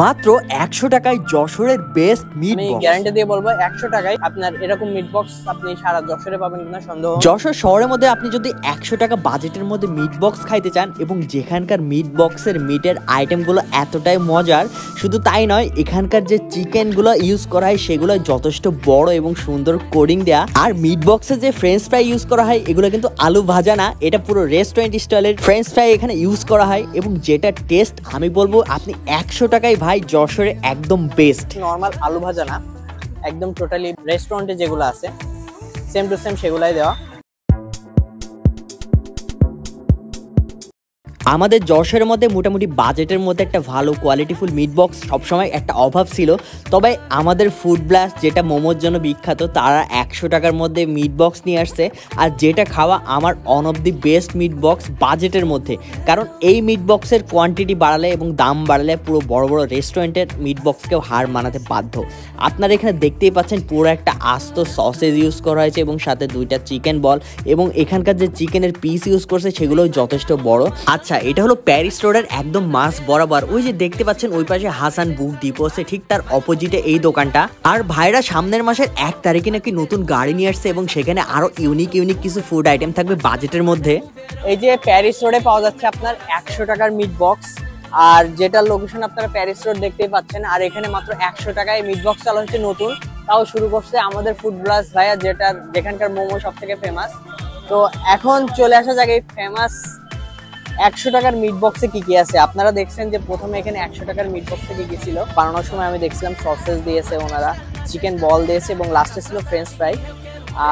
মাত্র ১০০ টাকায় যশোরের বেস্ট মিট বক্স। আমি গ্যারান্টি দিয়ে বলবো ১০০ টাকায় আপনার এরকম মিট বক্স আপনি সারা যশোরে পাবেন কিনা সন্দেহ। যশোর শহরের মধ্যে আপনি যদি ১০০ টাকা বাজেটের মধ্যে মিট বক্স খাইতে চান এবং যেখানকার মিট বক্সের মিটের আইটেমগুলো এতটাই মজার, শুধু তাই নয় এখানকার যে চিকেনগুলো ইউজ করা হয় সেগুলো যথেষ্ট বড় এবং সুন্দর কোডিং দেয়া। আর মিট বক্সে যে ফ্রেঞ্চ ফ্রাই ইউজ করা হয় এগুলো কিন্তু আলু ভাজা না, এটা পুরো রেস্টুরেন্ট স্টাইলের ফ্রেঞ্চ ফ্রাই এখানে ইউজ করা হয় এবং যেটা টেস্ট আমি বলবো আপনি ১০০ টাকায় ভাই যশোরে একদম বেস্ট। নর্মাল আলু ভাজা না, একদম টোটালি রেস্টুরেন্টে যেগুলো আছে সেম টু সেম সেগুলাই দেওয়া। আমাদের যশোরের মধ্যে মোটামুটি বাজেটের মধ্যে একটা ভালো কোয়ালিটিফুল মিট বক্স সবসময় একটা অভাব ছিল, তবে আমাদের ফুড ব্লাস্ট যেটা মোমোর জন্য বিখ্যাত তারা ১০০ টাকার মধ্যে মিট বক্স নিয়ে আসছে। আর যেটা খাওয়া আমার one of the best meat box বাজেটের মধ্যে, কারণ এই মিট বক্সের কোয়ান্টিটি বাড়ালে এবং দাম বাড়ালে পুরো বড় বড় রেস্টুরেন্টের মিট বক্সকেও হার মানাতে বাধ্য। আপনারা এখানে দেখতেই পাচ্ছেন পুরো একটা আস্ত সসেজ ইউজ করা হয়েছে এবং সাথে 2টা চিকেন বল, এবং এখানকার যে চিকেনের পিস ইউজ করছে সেগুলোও যথেষ্ট বড়। আচ্ছা, এটা হলো প্যারিস রোডের একদম মাছ বরাবর, ওই যে দেখতে পাচ্ছেন ওই পাশে হাসান বুক ডিপো আছে, ঠিক তার অপোজিটে এই দোকানটা। আর ভাইরা সামনের মাসের ১ তারিখে নাকি নতুন গাড়ি নিয়ে আসছে এবং সেখানে আরো ইউনিক কিছু ফুড আইটেম থাকবে বাজেটের মধ্যে। এই যে প্যারিস রোডে পাওয়া যাচ্ছে আপনার ১০০ টাকার মিট বক্স, আর যেটা লোকেশন আপনারা প্যারিস রোড দেখতেই পাচ্ছেন। আর এখানে মাত্র ১০০ টাকায় মিট বক্স চালু হচ্ছে নতুন, তাও শুরু করছে আমাদের ফুড ব্লাস্ট ভাইয়া, যেখানকার মোমো সব থেকে ফেমাস। তো এখন চলে আসা যাক এই ফেমাস ১০০ টাকার মিট বক্সে কি কি আছে। আপনারা দেখছেন যে প্রথমে এখানে ১০০ টাকার মিট বক্সে কি কি ছিল। বানানোর সময় আমি দেখছিলাম সসেজ দিয়েছে ওনারা, চিকেন বল দিয়েছে এবং লাস্টে ছিল ফ্রেঞ্চ ফ্রাই,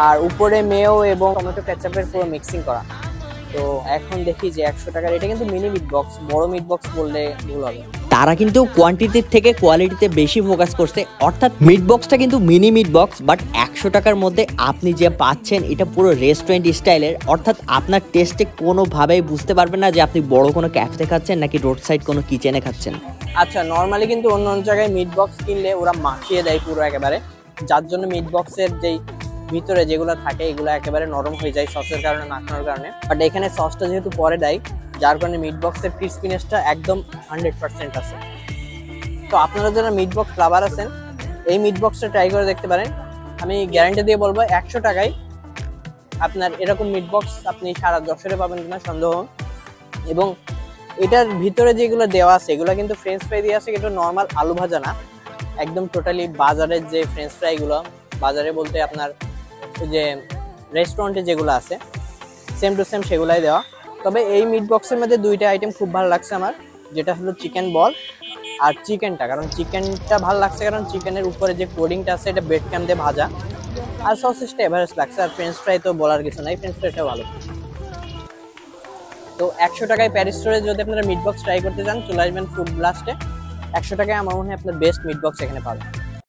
আর উপরে মেয়ো এবং টমেটো কেচাপের পুরো মিক্সিং করা। তো এখন দেখি যে ১০০ টাকার এটা কিন্তু মিনি মিট বক্স, বড় মিট বক্স বললে ভুল হবে। তারা কিন্তু কোয়ান্টিটির থেকে কোয়ালিটিতে বেশি ফোকাস করছে, অর্থাৎ মিট বক্সটা কিন্তু মিনি মিট বক্স, বাট ১০০ টাকার মধ্যে আপনি যে পাচ্ছেন এটা পুরো রেস্টুরেন্ট স্টাইলের, অর্থাৎ আপনার টেস্টে কোনোভাবেই বুঝতে পারবেন না যে আপনি বড় কোনো ক্যাফেতে খাচ্ছেন নাকি রোড সাইড কোনো কিচেনে খাচ্ছেন। আচ্ছা, নর্মালি কিন্তু অন্য অন্য জায়গায় মিট বক্স কিনলে ওরা মাখিয়ে দেয় পুরো একেবারে, যার জন্য মিট বক্সের যেই ভিতরে যেগুলো থাকে এগুলো একেবারে নরম হয়ে যায় সসের কারণে, মাখানোর কারণে। বাট এখানে সসটা যেহেতু পরে দেয় যার কারণে মিট বক্সের ক্রিসপিনেসটা একদম 100% আছে। তো আপনারা যারা মিট বক্স লাভার আছেন এই মিট বক্সটা ট্রাই করে দেখতে পারেন। আমি গ্যারান্টি দিয়ে বলবো ১০০ টাকায় আপনার এরকম মিট বক্স আপনি সারা যশোরে পাবেন কিনা সন্দেহ। এবং এটার ভিতরে যেগুলো দেওয়া আছে এগুলো কিন্তু ফ্রেঞ্চ ফ্রাই দিয়ে আছে, কিন্তু নর্মাল আলু ভাজা না, একদম টোটালি বাজারের যে ফ্রেঞ্চ ফ্রাইগুলো, বাজারে বলতে আপনার যে রেস্টুরেন্টে যেগুলো আছে সেম টু সেম সেগুলাই দেওয়া। তবে এই মিট বক্সের মধ্যে 2টা আইটেম খুব ভালো লাগছে আমার, যেটা হলো চিকেন বল আর চিকেনটা। কারণ চিকেনটা ভালো লাগছে কারণ চিকেনের উপরে যে কোডিংটা আছে এটা ব্রেড ক্যাম দিয়ে ভাজা, আর সসেসটা এভারেজ লাগছে। আর ফ্রেঞ্চ ফ্রাই তো বলার কিছু নাই, ফ্রেঞ্চ ফ্রাইটাও ভালো। তো ১০০ টাকায় প্যারিস স্টোরে যদি আপনারা মিট বক্স ট্রাই করতে চান চলে আসবেন ফুড ব্লাস্টে। ১০০ টাকায় আমার মনে হয় আপনার বেস্ট মিট বক্স এখানে পাবেন।